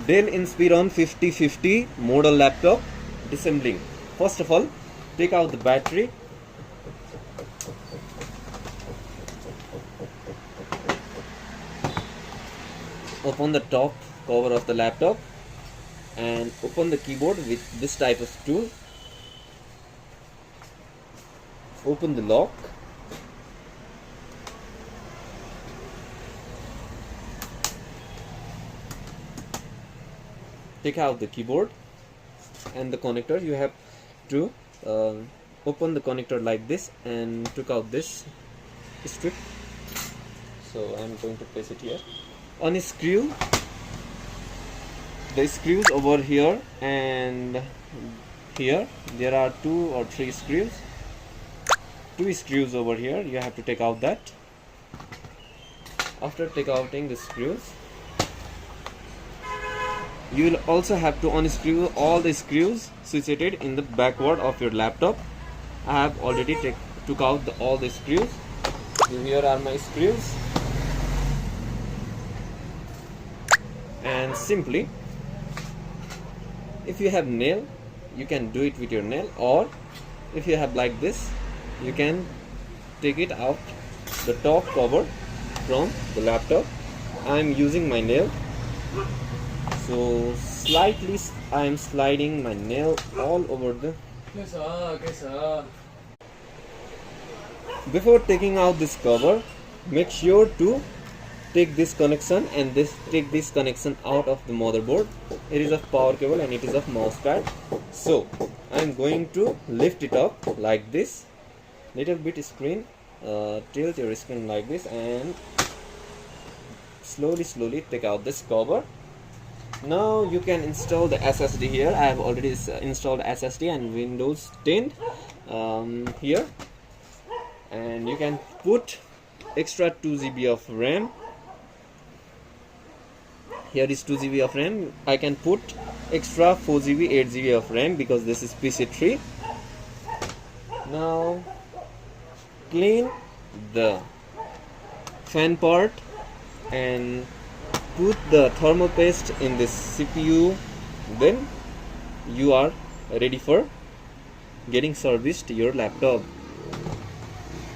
Dell Inspiron5050 model laptop disassembling. First of all, take out the battery. Open the top cover of the laptop and open the keyboard with this type of tool. Open the lock. Take out the keyboard and the connector. You have to open the connector like this and took out this strip. So I'm going to place it here. Unscrew the screws over here and here. There are 2 or 3 screws. 2 screws over here. You have to take out that. After taking out the screws, you will also have to unscrew all the screws situated in the backward of your laptop. I have already took out all the screws. Here are my screws. And simply, if you have nail, you can do it with your nail, or if you have like this, you can take it out the top cover from the laptop. I am using my nail, so slightly I am sliding my nail all over the. Before taking out this cover, make sure to take this connection and take this connection out of the motherboard. It is of power cable and it is of mouse pad. So I am going to lift it up like this, little bit screen, tilt your screen like this, and slowly take out this cover. Now you can install the SSD here. I have already installed SSD and Windows 10 here, and you can put extra 2 GB of RAM. Here is 2 GB of RAM. I can put extra 4 GB, 8 GB of RAM because this is PC3. Now clean the fan part and put the thermal paste in this CPU. Then you are ready for getting serviced your laptop.